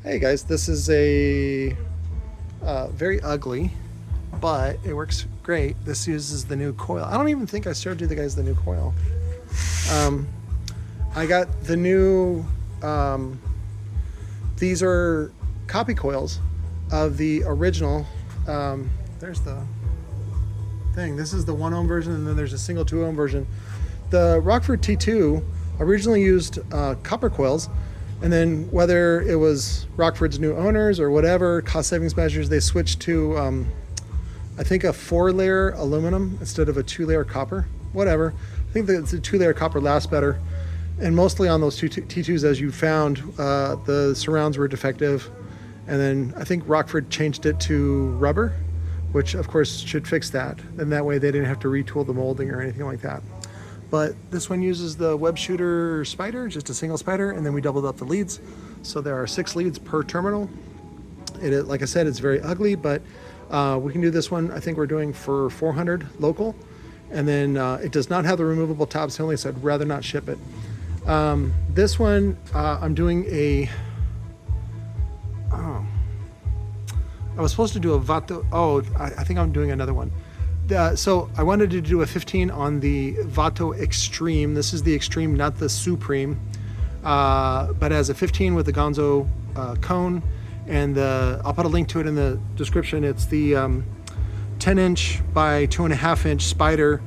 Hey guys, this is a very ugly, but it works great. This uses the new coil. I don't even think I showed you guys the new coil. I got the new, these are copy coils of the original. There's the thing. This is the 1 ohm version, and then there's a single 2 ohm version. The Rockford T2 originally used copper coils, and then whether it was Rockford's new owners or whatever, cost savings measures, they switched to, I think, a 4-layer aluminum instead of a 2-layer copper. Whatever. I think that the 2-layer copper lasts better. And mostly on those T2s, as you found, the surrounds were defective. And then I think Rockford changed it to rubber, which of course should fix that. And that way they didn't have to retool the molding or anything like that. But this one uses the web shooter spider, just a single spider, and then we doubled up the leads. So there are 6 leads per terminal. Like I said, it's very ugly, but we can do this one. I think we're doing for 400 local. And then it does not have the removable tops only, so I'd rather not ship it. This one, I'm doing a, I was supposed to do a Vato. I think I'm doing another one. So I wanted to do a 15 on the Vato Extreme. This is the Extreme, not the Supreme. But as a 15 with the GONZO cone, and I'll put a link to it in the description. It's the 10-inch by 2.5-inch spider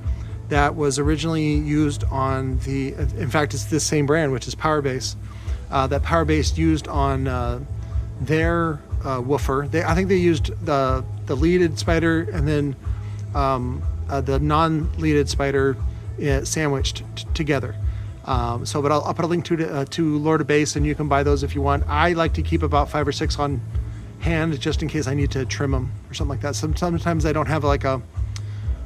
that was originally used on the, in fact, it's the same brand, which is Powerbase. That Powerbase used on their woofer. I think they used the leaded spider and then the non-leaded spider sandwiched together. But I'll put a link to Lord of Bass, and you can buy those if you want. I like to keep about 5 or 6 on hand just in case I need to trim them or something like that. Sometimes I don't have like a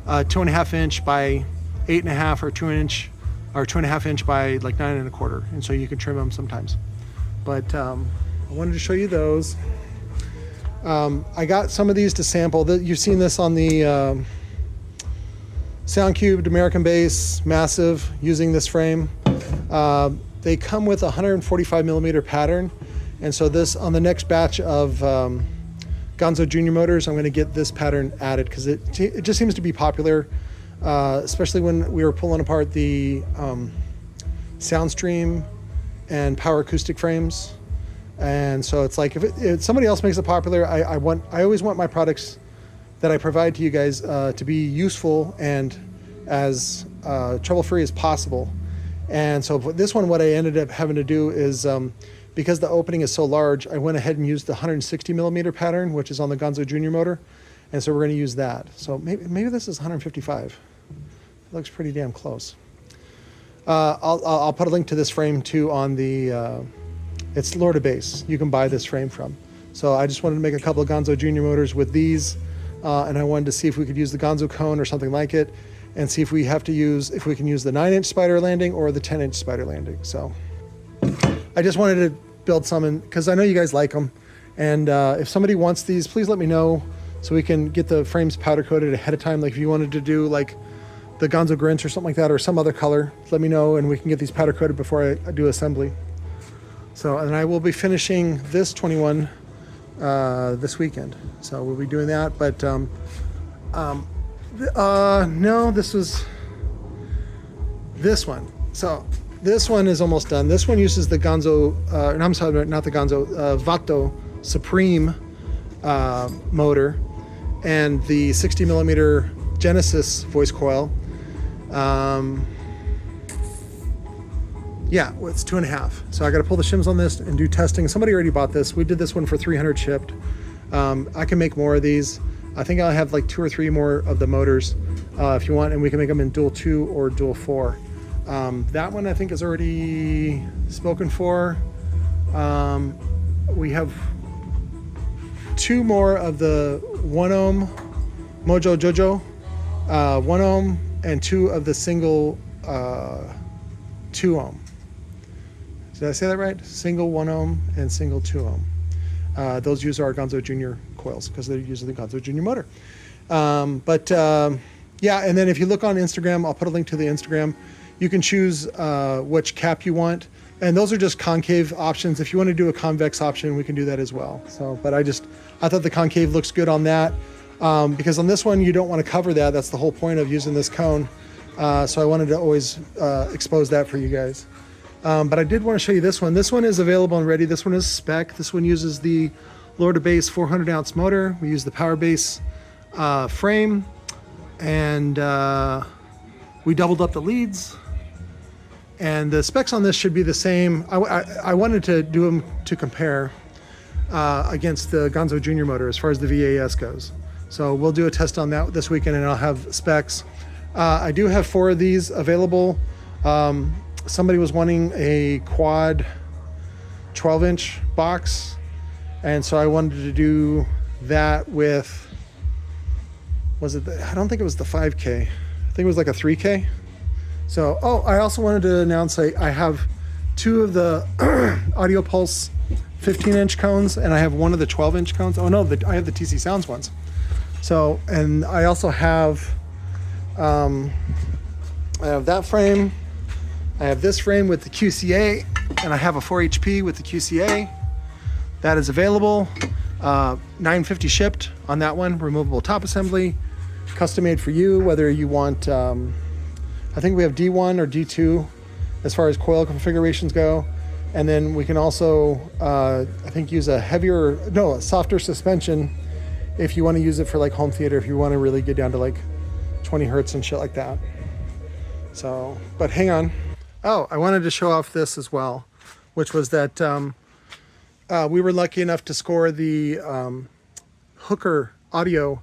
2.5-inch by 8.5 or 2-inch or 2.5-inch by like 9.25, and so you can trim them sometimes. But I wanted to show you those. I got some of these to sample. You've seen this on the Sound Cubed American Bass Massive using this frame. They come with a 145 millimeter pattern, and so this on the next batch of GONZO Junior motors, I'm going to get this pattern added because it just seems to be popular, especially when we were pulling apart the Soundstream and Power Acoustic frames. And so it's like if somebody else makes it popular, I always want my products that I provide to you guys to be useful and as trouble-free as possible. And so for this one, what I ended up having to do is because the opening is so large, I went ahead and used the 160 millimeter pattern, which is on the GONZO Junior motor. And so we're going to use that. So maybe this is 155. It looks pretty damn close. I'll put a link to this frame too on the, it's Lord of Bass. You can buy this frame from. So I just wanted to make a couple of GONZO Junior motors with these. And I wanted to see if we could use the GONZO cone or something like it, and see if we can use the 9-inch spider landing or the 10-inch spider landing. So I just wanted to build some because I know you guys like them. And if somebody wants these, please let me know so we can get the frames powder coated ahead of time. Like if you wanted to do like the GONZO Grinch or something like that, or some other color, let me know and we can get these powder coated before I do assembly. So, and I will be finishing this 21 this weekend. So we'll be doing that. But no, this was this one. So this one is almost done. This one uses the GONZO, I'm sorry, not the GONZO, Vato Supreme motor and the 60 millimeter Genesis voice coil. Yeah, well, it's 2.5. So I got to pull the shims on this and do testing. Somebody already bought this. We did this one for 300 shipped. I can make more of these. I think I'll have like 2 or 3 more of the motors if you want, and we can make them in dual 2 or dual 4. That one I think is already spoken for. We have 2 more of the 1 ohm Mojo Jojo, 1 ohm, and 2 of the single 2 ohm. Did I say that right? Single 1 ohm and single 2 ohm. Those use our GONZO Junior coils because they're using the GONZO Junior motor. Yeah, and then if you look on Instagram, I'll put a link to the Instagram. You can choose which cap you want. And those are just concave options. If you want to do a convex option, we can do that as well. So, but I thought the concave looks good on that, because on this one, you don't want to cover that. That's the whole point of using this cone. So I wanted to always expose that for you guys. But I did want to show you this one. This one is available and ready. This one is spec. This one uses the lower to base 400 ounce motor. We use the power base frame, and we doubled up the leads. And the specs on this should be the same. I wanted to do them to compare against the GONZO Junior motor as far as the VAS goes. So we'll do a test on that this weekend, and I'll have specs. I do have 4 of these available. Somebody was wanting a quad 12-inch box, and so I wanted to do that with, I don't think it was the 5K. I think it was like a 3K. So, I also wanted to announce I have 2 of the Audio Pulse 15-inch cones, and I have 1 of the 12-inch cones. Oh no, I have the TC.O.Z ones. So, and I also have, I have that frame. I have this frame with the QCA, and I have a 4 HP with the QCA. That is available. $9.50 shipped on that one. Removable top assembly, custom made for you, whether you want, I think we have D1 or D2 as far as coil configurations go. And then we can also, I think, use a softer suspension if you want to use it for like home theater, if you want to really get down to like 20 hertz and shit like that. So, but hang on. I wanted to show off this as well, which was that we were lucky enough to score the Hooker audio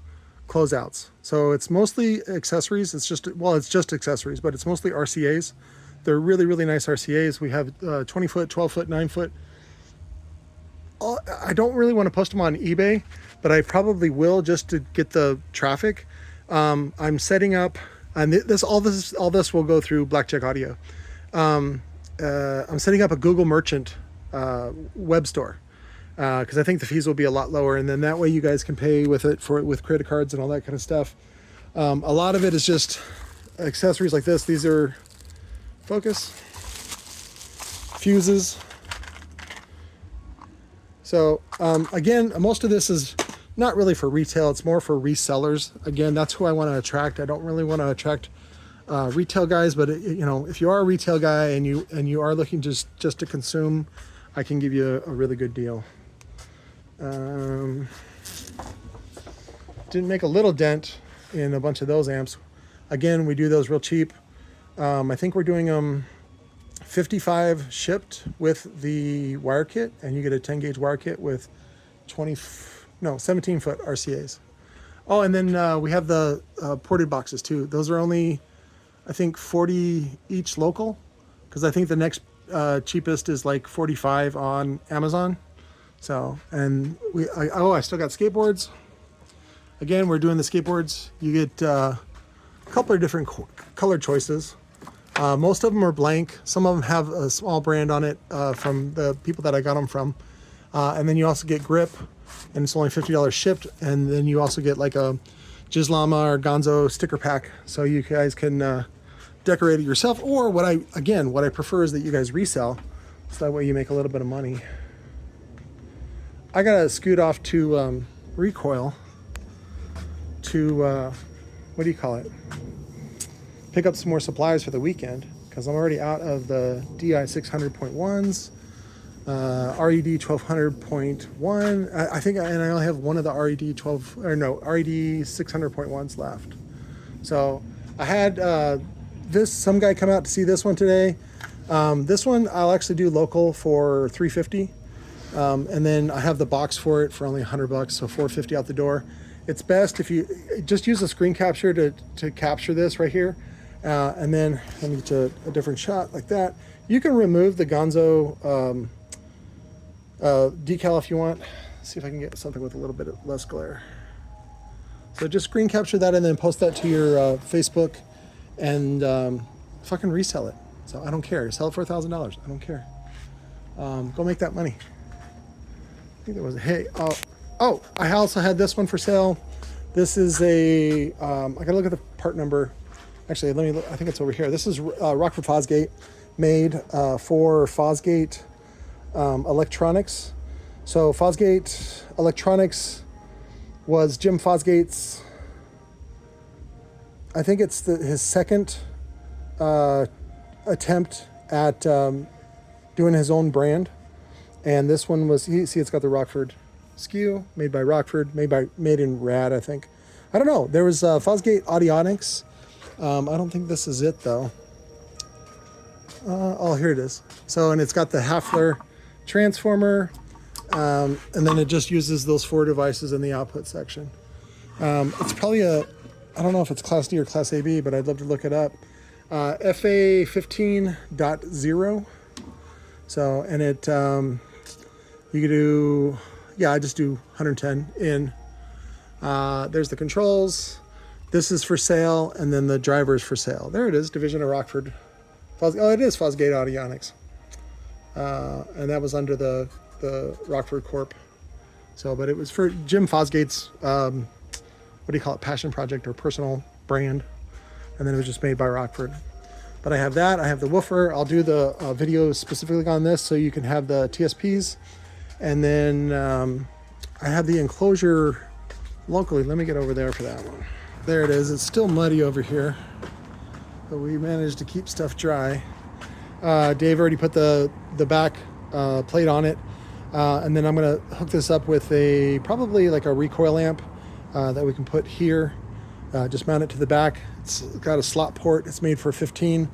closeouts. So it's mostly accessories. It's just accessories, but it's mostly RCAs. They're really, really nice RCAs. We have 20 foot, 12 foot, 9 foot. I don't really want to post them on eBay, but I probably will just to get the traffic. I'm setting up, and all this will go through Blackjack Audio. I'm setting up a Google Merchant web store, because I think the fees will be a lot lower, and then that way you guys can pay with credit cards and all that kind of stuff. A lot of it is just accessories like this. These are focus fuses. So again, most of this is not really for retail. It's more for resellers. Again, that's who I want to attract. I don't really want to attract retail guys, but if you are a retail guy and you are looking just to consume, I can give you a really good deal. Didn't make a little dent in a bunch of those amps. Again, we do those real cheap. I think we're doing them 55 shipped with the wire kit, and you get a 10 gauge wire kit with 17 foot RCAs. Oh, and then we have the ported boxes too. Those are only, I think, 40 each local, because I think the next cheapest is like 45 on Amazon. So, and I still got skateboards. Again, we're doing the skateboards. You get a couple of different color choices. Most of them are blank. Some of them have a small brand on it from the people that I got them from. And then you also get grip, and it's only $50 shipped. And then you also get like a Jislama or GONZO sticker pack, so you guys can decorate it yourself. Or what I prefer is that you guys resell, so that way you make a little bit of money. I gotta scoot off to Recoil to pick up some more supplies for the weekend, because I'm already out of the DI 600.1s, RED 1200.1. I think, and I only have one of the RED 600.1s left. So I had some guy come out to see this one today. This one I'll actually do local for $350. And then I have the box for it for only $100, so $450 out the door. It's best if you just use a screen capture to capture this right here. And then let me get to a different shot like that. You can remove the GONZO decal if you want. Let's see if I can get something with a little bit less glare. So just screen capture that and then post that to your Facebook, and fucking resell it. So I don't care. Sell it for $1,000. I don't care. Go make that money. I think there was I also had this one for sale. This is I gotta look at the part number. Actually, let me look. I think it's over here. This is Rockford Fosgate. made for Fosgate Electronics. So Fosgate Electronics was Jim Fosgate's, I think it's his second attempt at doing his own brand. And this one was, you see it's got the Rockford SKU, made by Rockford, made in Rad, I think. I don't know. There was Fosgate Audionics. I don't think this is it though. Oh, here it is. So, and it's got the Hafler transformer, and then it just uses those 4 devices in the output section. It's probably I don't know if it's Class D or Class AB, but I'd love to look it up. FA 15.0. So, and it, you could do, yeah, I just do 110 in. There's the controls. This is for sale, and then the driver's for sale. There it is, division of Rockford. Oh, it is Fosgate Audionics. And that was under the Rockford Corp. So, but it was for Jim Fosgate's, what do you call it, passion project or personal brand. And then it was just made by Rockford. But I have that, I have the woofer. I'll do the video specifically on this so you can have the TSPs. And then I have the enclosure locally. Let me get over there for that one. There it is. It's still muddy over here, but we managed to keep stuff dry. Dave already put the back plate on it. And then I'm gonna hook this up with probably like a recoil amp that we can put here. Just mount it to the back. It's got a slot port. It's made for 15.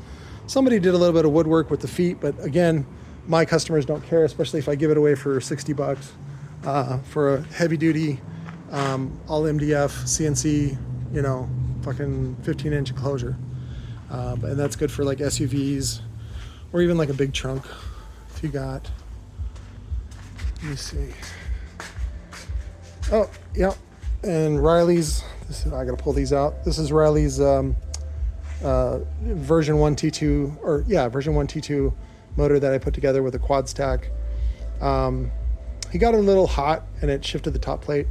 Somebody did a little bit of woodwork with the feet, but again, my customers don't care, especially if I give it away for $60 for a heavy duty, all MDF, CNC, you know, fucking 15-inch enclosure. And that's good for like SUVs or even like a big trunk if you got. Let me see. Oh, yeah. And Riley's, I gotta pull these out. This is Riley's version 1 T2, or yeah, version 1 T2 motor that I put together with a quad stack. He got a little hot and it shifted the top plate.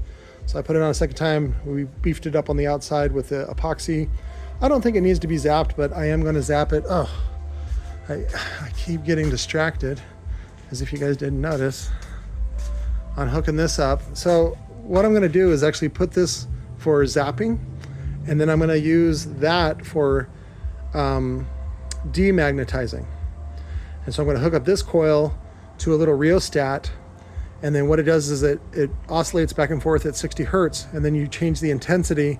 So I put it on a second time. We beefed it up on the outside with the epoxy. I don't think it needs to be zapped, but I am gonna zap it. Oh, I keep getting distracted, as if you guys didn't notice, on hooking this up. So what I'm gonna do is actually put this for zapping, and then I'm gonna use that for demagnetizing. And so I'm gonna hook up this coil to a little rheostat, and then what it does is it oscillates back and forth at 60 hertz, and then you change the intensity,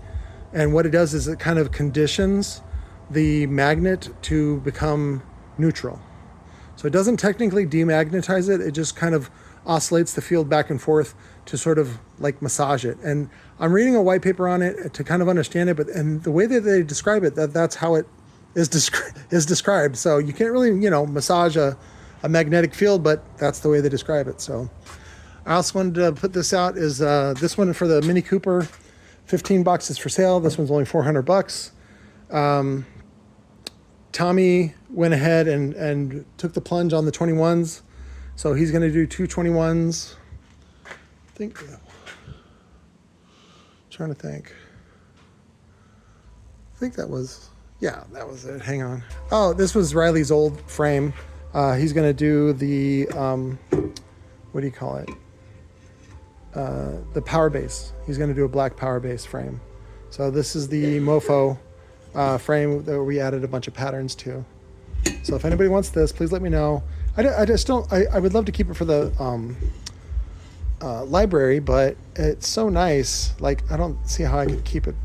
and what it does is it kind of conditions the magnet to become neutral. So it doesn't technically demagnetize it, it just kind of oscillates the field back and forth to sort of like massage it. And I'm reading a white paper on it to kind of understand it, and the way that they describe it, that's how it is described. So you can't really, you know, massage a magnetic field, but that's the way they describe it. So I also wanted to put this out is this one for the Mini Cooper, 15 boxes for sale. This one's only $400. Tommy went ahead and took the plunge on the 21s. So he's going to do 2 21s. Trying to think. I think that was, yeah, that was it. Hang on. Oh, this was Riley's old frame. He's going to do the, what do you call it? The power base. He's going to do a black power base frame. So this is the Mofo frame that we added a bunch of patterns to. So if anybody wants this, please let me know. I just don't, I would love to keep it for the library, but it's so nice. Like, I don't see how I could keep it.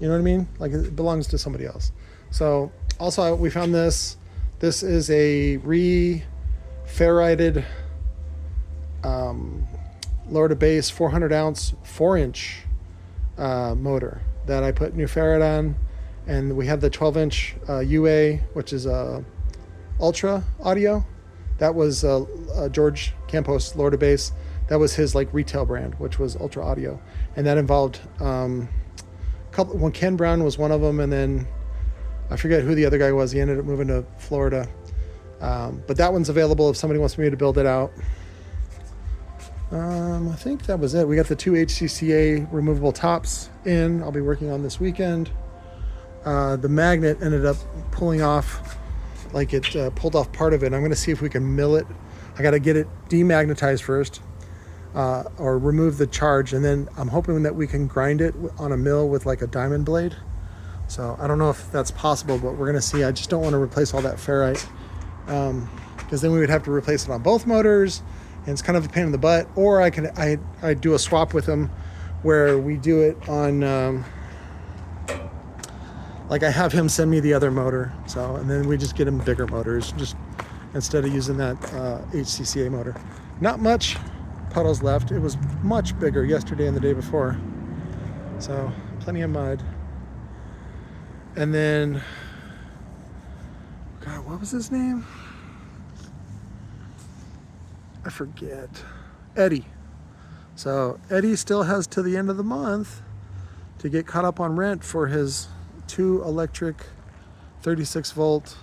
You know what I mean? Like, it belongs to somebody else. So also we found this. This is a re-ferrited lower to base 400 ounce 4-inch motor that I put new ferrite on, and we have the 12-inch UA, which is ultra audio. That was George Campos lower to base. That was his like retail brand, which was ultra audio, and that involved one. Ken Brown was one of them, and then I forget who the other guy was. He ended up moving to Florida, but that one's available if somebody wants me to build it out. I think that was it. We got the 2 HCCA removable tops in. I'll be working on this weekend. The magnet ended up pulling off like it pulled off part of it. I'm going to see if we can mill it. I got to get it demagnetized first, or remove the charge, and then I'm hoping that we can grind it on a mill with like a diamond blade. So I don't know if that's possible, but we're going to see. I just don't want to replace all that ferrite, because then we would have to replace it on both motors, and it's kind of a pain in the butt. Or I do a swap with them where we do it on, like I have him send me the other motor, so, and then we just get him bigger motors, just instead of using that HCCA motor. Not much puddles left. It was much bigger yesterday and the day before, so plenty of mud. And then, God, what was his name? I forget. Eddie. So Eddie still has to the end of the month to get caught up on rent for his 2 electric 36 volt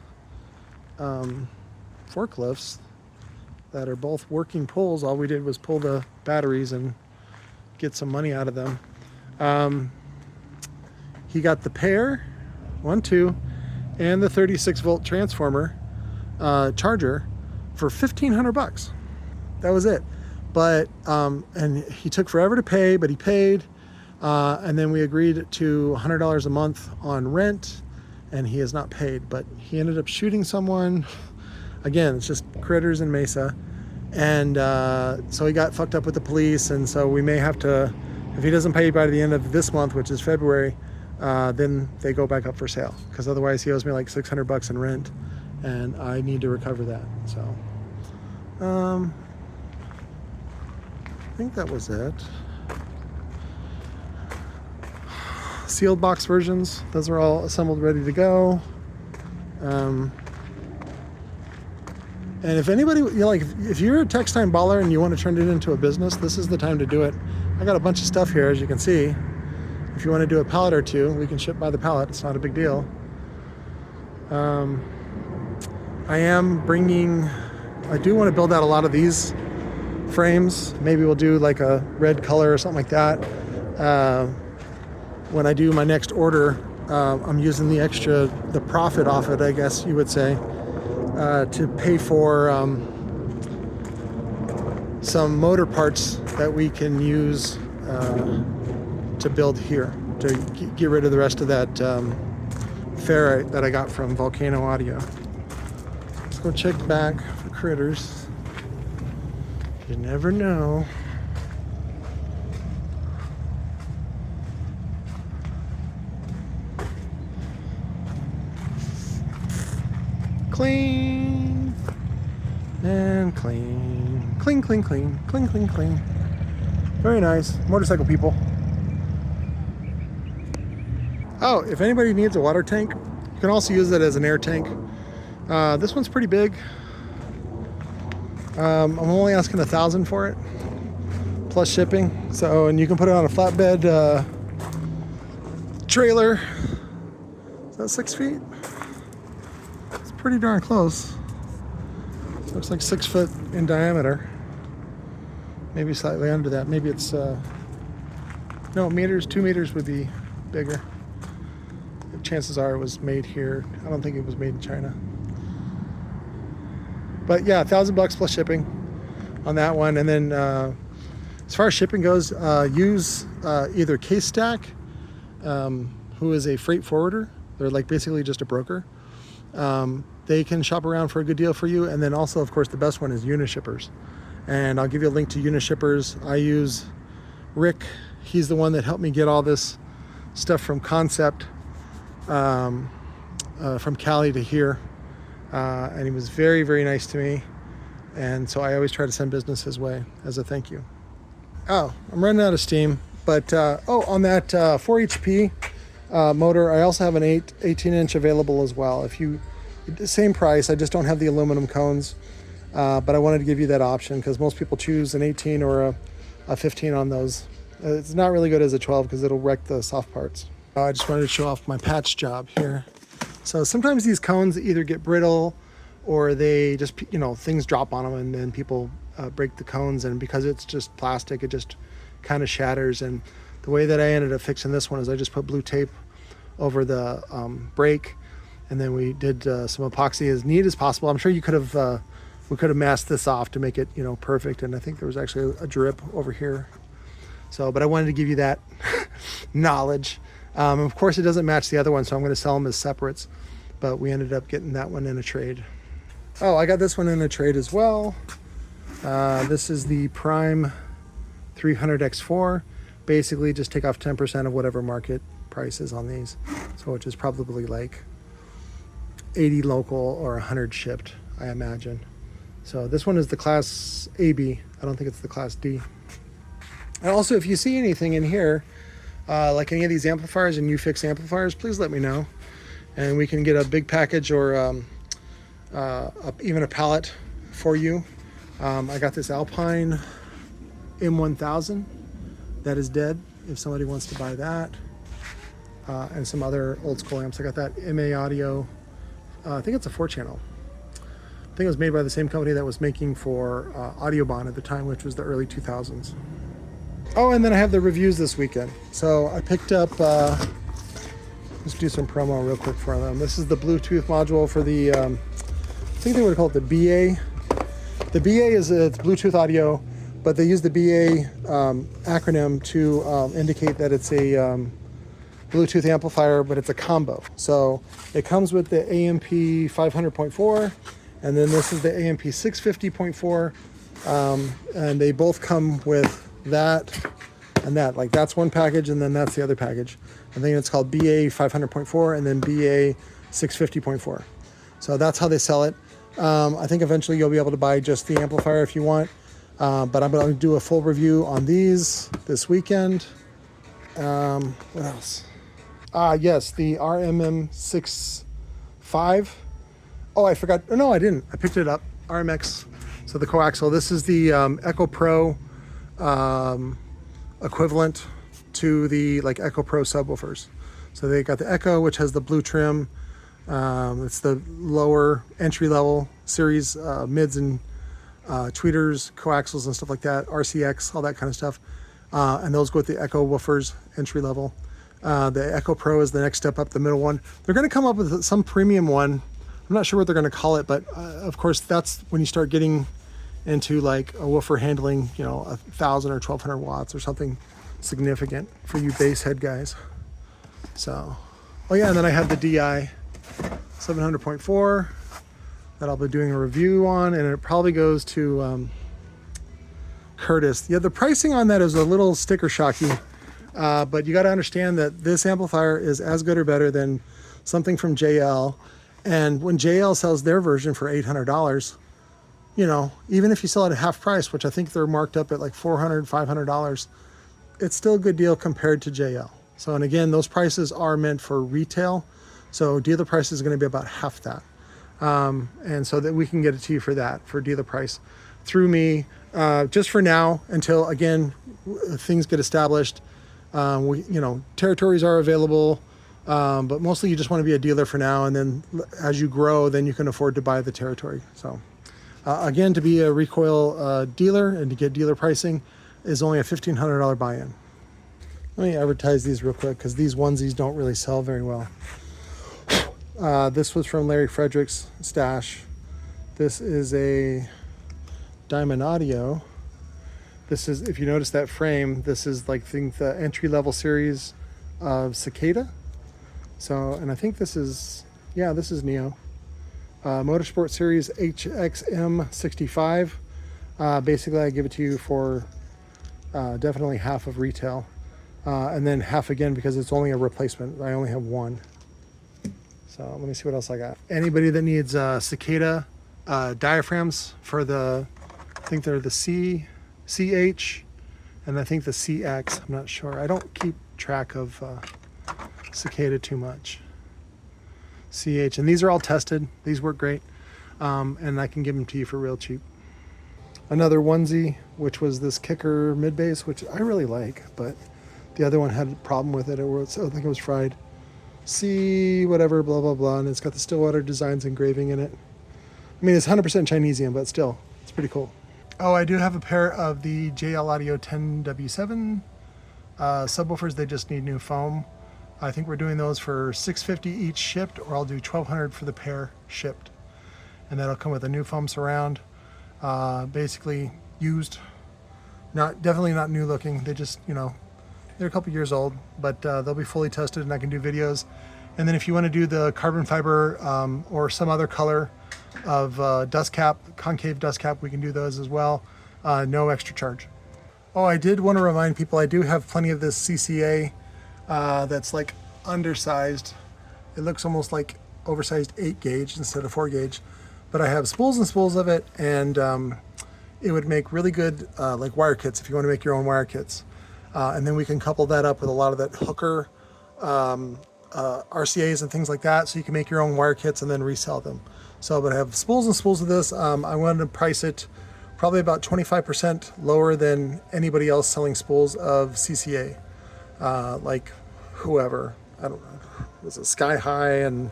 forklifts that are both working pulls. All we did was pull the batteries and get some money out of them. He got the pair, 1, 2, and the 36 volt transformer charger for $1,500. That was it. But and he took forever to pay, but he paid, and then we agreed to $100 a month on rent, and he has not paid. But he ended up shooting someone. Again, it's just critters in Mesa, and so he got fucked up with the police, and so we may have to, if he doesn't pay by the end of this month, which is February, then they go back up for sale, because otherwise he owes me like $600 in rent, and I need to recover that. So I think that was it. Sealed box versions, those are all assembled, ready to go. And if anybody, if you're a text time baller and you want to turn it into a business, this is the time to do it. I got a bunch of stuff here, as you can see. If you want to do a pallet or two, we can ship by the pallet. It's not a big deal. I do want to build out a lot of these frames. Maybe we'll do like a red color or something like that. When I do my next order, I'm using the profit off it, I guess you would say, to pay for some motor parts that we can use to build here, to get rid of the rest of that ferrite that I got from Volcano Audio. Let's go check back for critters. You never know. Clean and clean. Clean, clean, clean. Clean, clean, clean. Very nice. Motorcycle people. Oh, if anybody needs a water tank, you can also use it as an air tank. This one's pretty big. I'm only asking $1,000 for it, plus shipping. So, and you can put it on a flatbed trailer. Is that 6 feet? It's pretty darn close. Looks like 6 foot in diameter. Maybe slightly under that. Maybe it's no, meters. 2 meters would be bigger. Chances are it was made here. I don't think it was made in China. But yeah, $1,000 plus shipping on that one. And then as far as shipping goes, use either Case Stack, who is a freight forwarder. They're like basically just a broker. They can shop around for a good deal for you. And then also, of course, the best one is Unishippers. And I'll give you a link to Unishippers. I use Rick. He's the one that helped me get all this stuff from concept, from Cali to here. And he was very, very nice to me. And so I always try to send business his way as a thank you. Oh, I'm running out of steam. But, on that 4 HP motor, I also have an 18-inch available as well. Same price, I just don't have the aluminum cones. But I wanted to give you that option because most people choose an 18 or a 15 on those. It's not really good as a 12 because it'll wreck the soft parts. I just wanted to show off my patch job here. So sometimes these cones either get brittle or they just, things drop on them and then people break the cones. And because it's just plastic, it just kind of shatters. And the way that I ended up fixing this one is I just put blue tape over the brake And then we did some epoxy as neat as possible. I'm sure you could have, we could have masked this off to make it, you know, perfect. And I think there was actually a drip over here. So, but I wanted to give you that knowledge. Of course, it doesn't match the other one, so I'm going to sell them as separates. But we ended up getting that one in a trade. Oh, I got this one in a trade as well. This is the Prime 300X4. Basically, just take off 10% of whatever market price is on these. So, which is probably like 80 local or 100 shipped, I imagine. So this one is the class AB. I don't think it's the class D. And also, if you see anything in here, like any of these amplifiers and you fix amplifiers, please let me know. And we can get a big package or even a pallet for you. I got this Alpine M1000 that is dead, if somebody wants to buy that. And some other old school amps. I got that MA Audio. I think it's a 4-channel. I think it was made by the same company that was making for Audiobahn at the time, which was the early 2000s. Oh, and then I have the reviews this weekend. So I picked up, let's do some promo real quick for them. This is the Bluetooth module for the, I think they would call it the BA. The BA is it's Bluetooth audio, but they use the BA acronym to indicate that it's a Bluetooth amplifier, but it's a combo. So it comes with the AMP 500.4, and then this is the AMP 650.4, and they both come with that and that. Like that's one package, and then that's the other package. I think it's called BA 500.4 and then BA 650.4. So that's how they sell it. I think eventually you'll be able to buy just the amplifier if you want, but I'm going to do a full review on these this weekend. What else? Yes, the RMM65. Oh, I forgot. No, I didn't. I picked it up. RMX. So the coaxial. This is the Echo Pro equivalent to the like Echo Pro subwoofers. So they got the Echo, which has the blue trim. It's the lower entry level series, mids and tweeters, coaxials and stuff like that, RCX, all that kind of stuff. And those go with the Echo woofers, entry level. The Echo Pro is the next step up, the middle one. They're going to come up with some premium one. I'm not sure what they're going to call it, but of course that's when you start getting into like a woofer handling, you know, 1,000 or 1,200 watts or something significant for you bass head guys. So, oh yeah, and then I have the DI 700.4 that I'll be doing a review on, and it probably goes to Curtis. Yeah, the pricing on that is a little sticker shocky. But you got to understand that this amplifier is as good or better than something from JL. And when JL sells their version for $800, you know, even if you sell it at half price, which I think they're marked up at like $400, $500, it's still a good deal compared to JL. So, and again, those prices are meant for retail. So dealer price is going to be about half that. And so that we can get it to you for that, for dealer price through me, just for now, until again, things get established. You know, territories are available, but mostly you just want to be a dealer for now, and then as you grow, then you can afford to buy the territory. So again, to be a Recoil dealer and to get dealer pricing is only a $1,500 buy-in. Let me advertise these real quick because these onesies don't really sell very well. This was from Larry Frederick's stash. This is a Diamond Audio. This is, if you notice that frame, this is like the entry-level series of Cicada. So, and I think this is, yeah, this is Neo. Motorsport Series HXM65. Basically, I give it to you for definitely half of retail. And then half again because it's only a replacement. I only have one. So let me see what else I got. Anybody that needs Cicada diaphragms for the, I think they're the CH, and I think the CX, I'm not sure. I don't keep track of Cicada too much. CH, and these are all tested. These work great, and I can give them to you for real cheap. Another onesie, which was this kicker mid bass, which I really like, but the other one had a problem with it. I think it was fried. C whatever, blah, blah, blah, and it's got the Stillwater Designs engraving in it. I mean, it's 100% Chinesium, but still, it's pretty cool. Oh, I do have a pair of the JL Audio 10W7 subwoofers. They just need new foam. I think we're doing those for $650 each shipped, or I'll do $1,200 for the pair shipped. And that'll come with a new foam surround, basically used, definitely not new looking. They just, you know, they're a couple years old, but they'll be fully tested and I can do videos. And then if you want to do the carbon fiber or some other color of dust cap, concave dust cap, we can do those as well. No extra charge. Oh, I did want to remind people I do have plenty of this CCA that's like undersized. It looks almost like oversized 8 gauge instead of 4 gauge, but I have spools and spools of it, and it would make really good like wire kits if you want to make your own wire kits. And then we can couple that up with a lot of that hooker RCAs and things like that, so you can make your own wire kits and then resell them. So, but I have spools and spools of this. I wanted to price it probably about 25% lower than anybody else selling spools of CCA. Like whoever, I don't know, was it Sky High and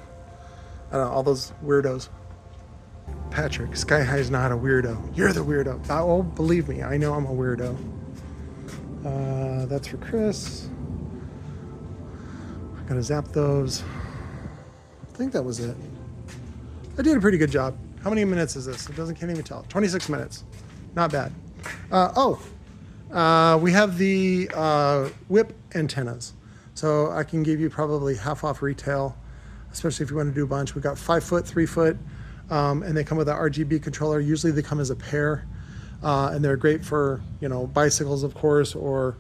I don't know, all those weirdos. Patrick, Sky High is not a weirdo. You're the weirdo. Oh, believe me, I know I'm a weirdo. That's for Chris. I'm gonna zap those. I think that was it. I did a pretty good job. How many minutes is this? Can't even tell. 26 minutes. Not bad. We have the whip antennas. So I can give you probably half off retail, especially if you want to do a bunch. We got 5 foot, 3 foot, and they come with an RGB controller. Usually they come as a pair, and they're great for, you know, bicycles, of course, or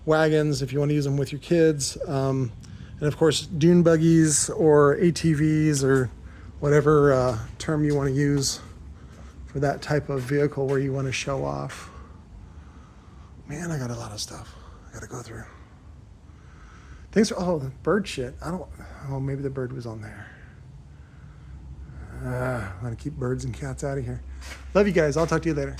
wagons if you want to use them with your kids. And of course, dune buggies or ATVs or whatever term you want to use for that type of vehicle where you want to show off. Man, I got a lot of stuff I got to go through. Thanks for, oh, the bird shit. Oh, maybe the bird was on there. I'm going to keep birds and cats out of here. Love you guys. I'll talk to you later.